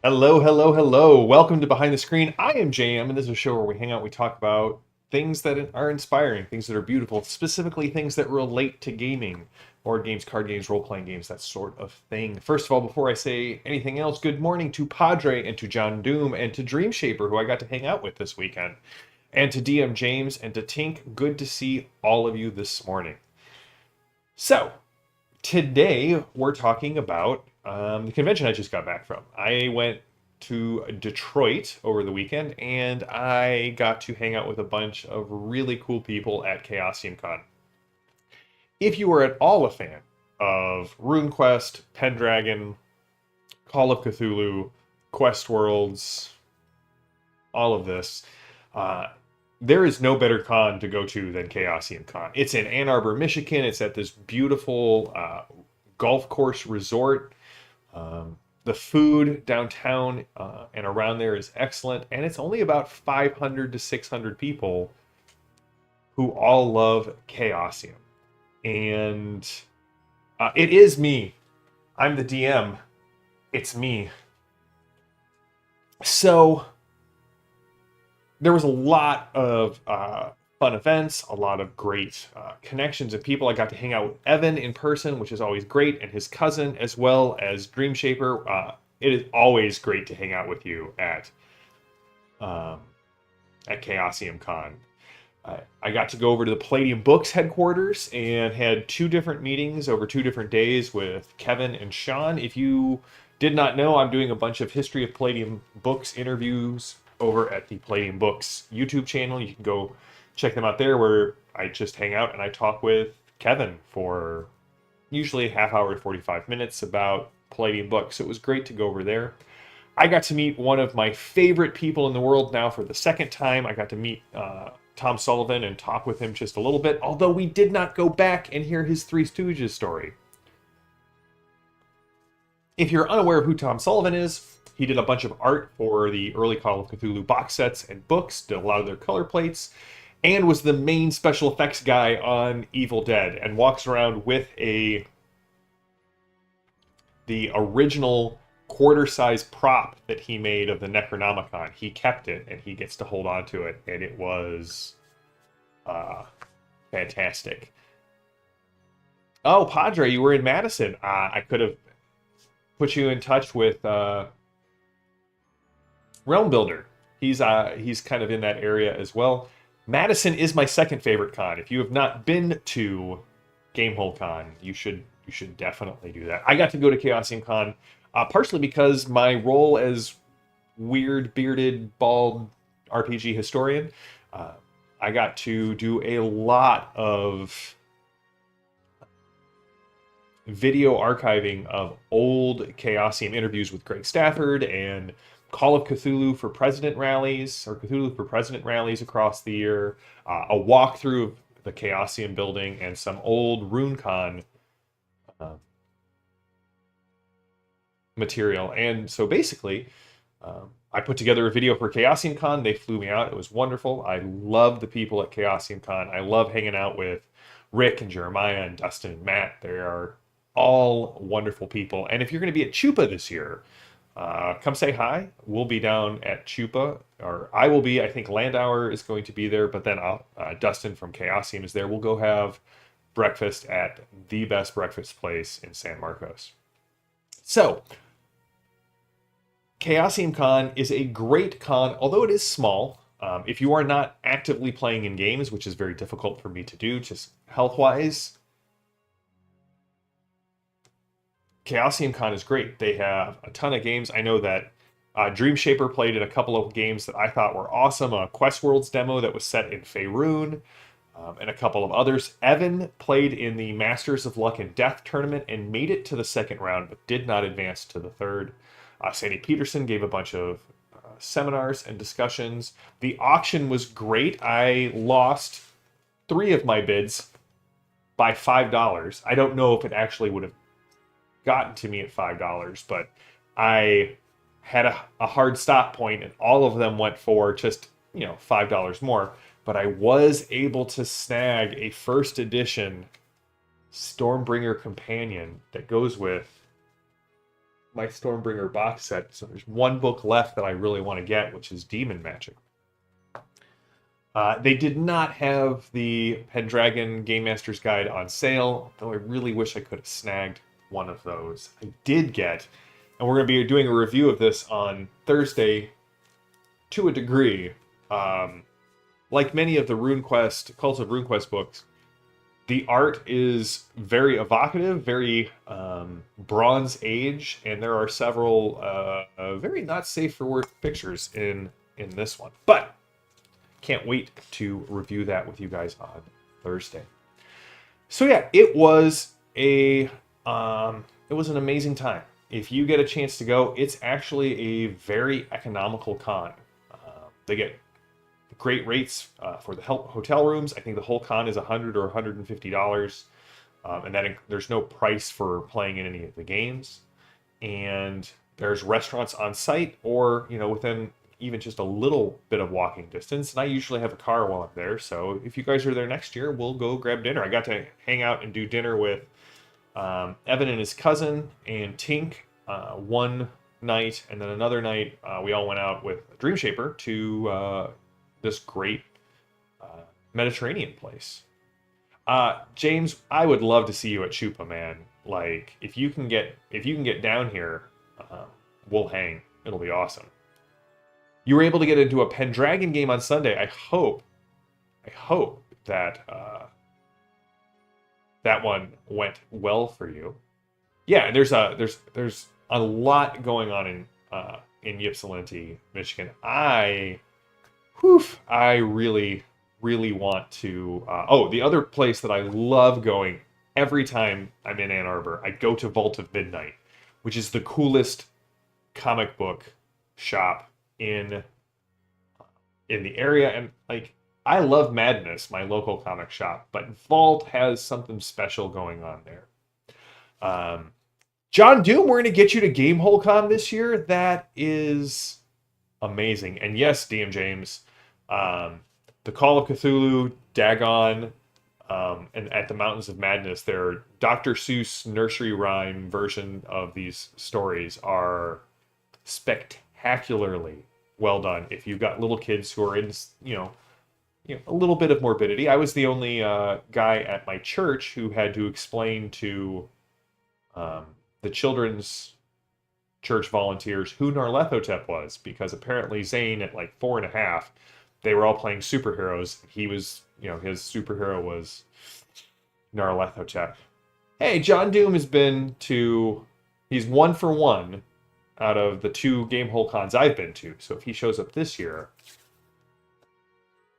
Hello, hello, hello. Welcome to Behind the Screen. I am JM, and this is a show where we hang out, we talk about things that are inspiring, things that are beautiful, specifically things that relate to gaming, board games, card games, role-playing games, that sort of thing. First of all, before I say anything else, good morning to Padre and to John Doom and to Dream Shaper, who I got to hang out with this weekend, and to DM James and to Tink. Good to see all of you this morning. So, today we're talking about the convention I just got back from. I went to Detroit over the weekend and I got to hang out with a bunch of really cool people at Chaosium Con. If you are at all a fan of RuneQuest, Pendragon, Call of Cthulhu, Quest Worlds, all of this, uh, there is no better con to go to than Chaosium Con. It's in Ann Arbor, Michigan. It's at this beautiful golf course resort. The food downtown and around there is excellent, and it's only about 500 to 600 people who all love Chaosium. And it is me. I'm the DM. It's me. So there was a lot of fun events, a lot of great connections and people. I got to hang out with Evan in person, which is always great, and his cousin, as well as Dream Shaper. It is always great to hang out with you um, at Chaosium Con. I got to go over to the Palladium Books headquarters and had two different meetings over 2 different days with Kevin and Sean. If you did not know, I'm doing a bunch of History of Palladium Books interviews over at the Palladium Books YouTube channel. You can go check them out there, where I just hang out and I talk with Kevin for usually a half hour to 45 minutes about Palladium Books. So it was great to go over there. I got to meet one of my favorite people in the world now for the second time. I got to meet Tom Sullivan and talk with him just a little bit, although we did not go back and hear his Three Stooges story. If you're unaware of who Tom Sullivan is, he did a bunch of art for the early Call of Cthulhu box sets and books, did a lot of their color plates, and was the main special effects guy on Evil Dead, and walks around with the original quarter-size prop that he made of the Necronomicon. He kept it, and he gets to hold on to it, and it was fantastic. Oh, Padre, you were in Madison. I could have put you in touch with Realm Builder. He's kind of in that area as well. Madison is my second favorite con. If you have not been to Gamehole Con, you should definitely do that. I got to go to Chaosium Con partially because my role as weird bearded bald RPG historian. I got to do a lot of video archiving of old Chaosium interviews with Greg Stafford and Call of Cthulhu for President rallies, or Cthulhu for President rallies across the year, a walkthrough of the Chaosium building, and some old RuneCon uh, material. And so basically, I put together a video for Chaosium Con. They flew me out. It was wonderful. I love the people at Chaosium Con. I love hanging out with Rick and Jeremiah and Dustin and Matt. They are all wonderful people. And if you're going to be at Chupa this year, come say hi. We'll be down at Chupa, or I will be. I think Landauer is going to be there, but then Dustin from Chaosium is there. We'll go have breakfast at the best breakfast place in San Marcos. So, Chaosium Con is a great con, although it is small. If you are not actively playing in games, which is very difficult for me to do, just health-wise, Chaosium Con is great. They have a ton of games. I know that Dream Shaper played in a couple of games that I thought were awesome. A Quest Worlds demo that was set in Faerun, and a couple of others. Evan played in the Masters of Luck and Death tournament and made it to the second round, but did not advance to the third. Sandy Peterson gave a bunch of seminars and discussions. The auction was great. I lost 3 of my bids by $5. I don't know if it actually would have gotten to me at $5, but I had a hard stop point, and all of them went for just $5 more. But I was able to snag a first edition Stormbringer companion that goes with my Stormbringer box set. So there's one book left that I really want to get, which is Demon Magic. They did not have the Pendragon Game Master's Guide on sale, though I really wish I could have snagged one of those. I did get, and we're going to be doing a review of this on Thursday to a degree. Like many of the RuneQuest, Cult of RuneQuest books, the art is very evocative, very Bronze Age, and there are several very not safe for work pictures in this one. But can't wait to review that with you guys on Thursday. So yeah, it was an amazing time. If you get a chance to go, it's actually a very economical con. They get great rates for the hotel rooms. I think the whole con is $100 or $150, and that there's no price for playing in any of the games. And there's restaurants on site, or within even just a little bit of walking distance. And I usually have a car while I'm there, so if you guys are there next year, we'll go grab dinner. I got to hang out and do dinner with Evan and his cousin and Tink one night, and then another night we all went out with Dream Shaper to this great Mediterranean place. James, I would love to see you at Chupa, man. Like, if you can get down here, we'll hang. It'll be awesome. You were able to get into a Pendragon game on Sunday. I hope that that one went well for you. Yeah, and there's a lot going on in Ypsilanti, Michigan. I really want to. The other place that I love going every time I'm in Ann Arbor, I go to Vault of Midnight, which is the coolest comic book shop in the area. And like, I love Madness, my local comic shop, but Vault has something special going on there. John Doom, we're going to get you to Gamehole Con this year. That is amazing. And yes, DM James, the Call of Cthulhu, Dagon, and at the Mountains of Madness, their Dr. Seuss nursery rhyme version of these stories are spectacularly well done. If you've got little kids who are in, a little bit of morbidity. I was the only guy at my church who had to explain to the children's church volunteers who Narlethotep was, because apparently Zane at like 4.5, they were all playing superheroes. He was, his superhero was Narlethotep. Hey, John Doom he's 1 for 1 out of the 2 Gamehole Cons I've been to. So if he shows up this year,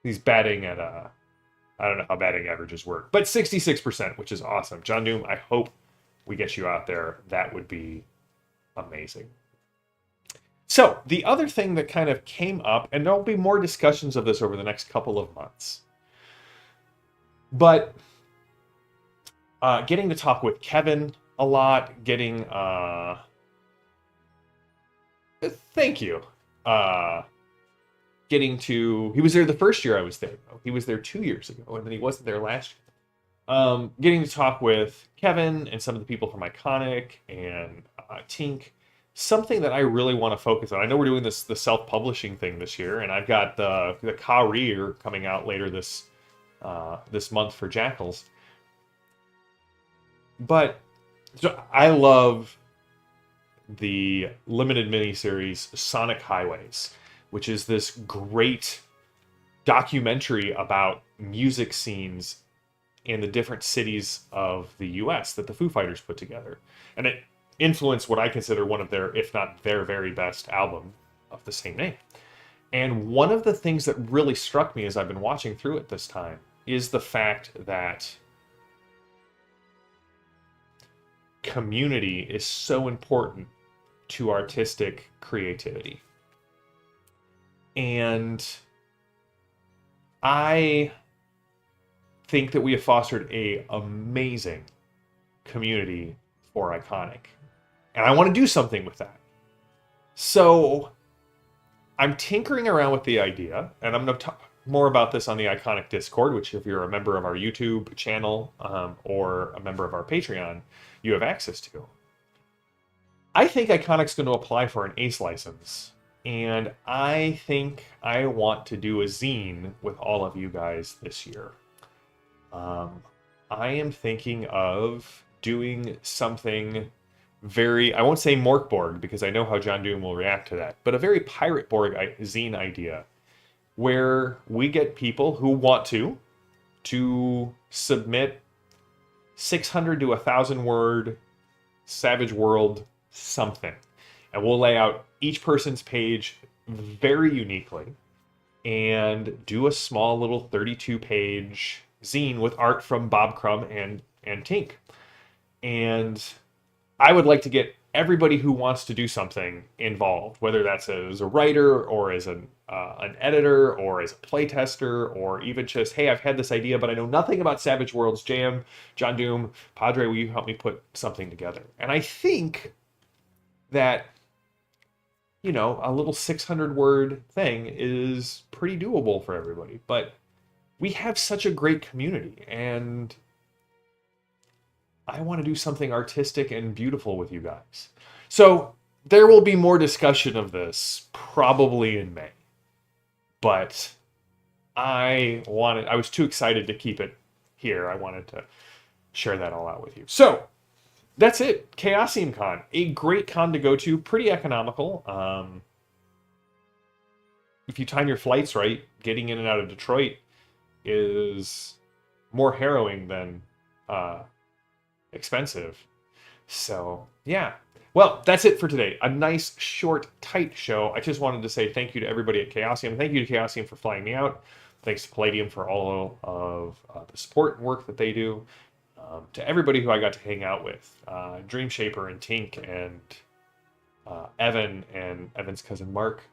he's batting at I don't know how batting averages work, but 66%, which is awesome. John Doom, I hope we get you out there. That would be amazing. So the other thing that kind of came up, and there'll be more discussions of this over the next couple of months, but getting to talk with Kevin a lot, getting thank you. He was there the first year I was there. He was there 2 years ago, and then he wasn't there last year. Getting to talk with Kevin and some of the people from Iconic and Tink, something that I really want to focus on. I know we're doing the self-publishing thing this year, and I've got the Career coming out later this month for Jackals. But so I love the limited miniseries Sonic Highways, which is this great documentary about music scenes in the different cities of the US that the Foo Fighters put together. And it influenced what I consider one of their, if not their very best album of the same name. And one of the things that really struck me as I've been watching through it this time is the fact that community is so important to artistic creativity. And I think that we have fostered an amazing community for Iconic. And I want to do something with that. So I'm tinkering around with the idea, and I'm going to talk more about this on the Iconic Discord, which if you're a member of our YouTube channel or a member of our Patreon, you have access to. I think Iconic's going to apply for an ACE license. And I think I want to do a zine with all of you guys this year. I am thinking of doing something very, I won't say Morkborg because I know how John Doom will react to that, but a very Pirate Borg zine idea where we get people who want to submit 600 to 1,000 word Savage World something. And we'll lay out each person's page very uniquely and do a small little 32-page zine with art from Bob Crumb and Tink. And I would like to get everybody who wants to do something involved, whether that's as a writer or as an editor or as a playtester or even just, hey, I've had this idea, but I know nothing about Savage Worlds. Jam, John Doom, Padre, will you help me put something together? And I think that, you know, a little 600-word thing is pretty doable for everybody. But we have such a great community, and I want to do something artistic and beautiful with you guys. So there will be more discussion of this probably in May. But I was too excited to keep it here. I wanted to share that all out with you. So that's it. Chaosium Con, a great con to go to, pretty economical. If you time your flights right, getting in and out of Detroit is more harrowing than expensive. So, yeah. Well, that's it for today. A nice, short, tight show. I just wanted to say thank you to everybody at Chaosium. Thank you to Chaosium for flying me out. Thanks to Palladium for all of the support and work that they do. To everybody who I got to hang out with. Dream Shaper and Tink and Evan and Evan's cousin Mark.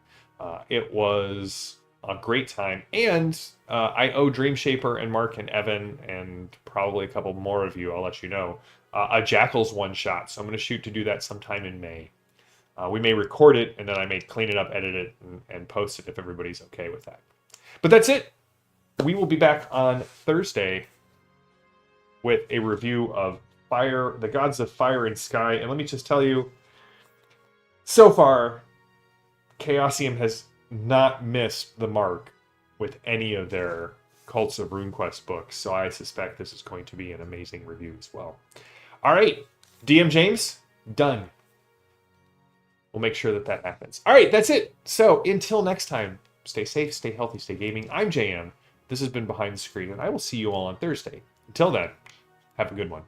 It was a great time. And I owe Dream Shaper and Mark and Evan and probably a couple more of you, I'll let you know, a Jackals one-shot. So I'm going to shoot to do that sometime in May. We may record it, and then I may clean it up, edit it, and post it if everybody's okay with that. But that's it. We will be back on Thursday with a review of Fire, the Gods of Fire and Sky. And let me just tell you, so far, Chaosium has not missed the mark with any of their Cults of RuneQuest books. So I suspect this is going to be an amazing review as well. All right, DM James, done. We'll make sure that that happens. All right, that's it. So until next time, stay safe, stay healthy, stay gaming. I'm JM. This has been Behind the Screen, and I will see you all on Thursday. Until then, have a good one.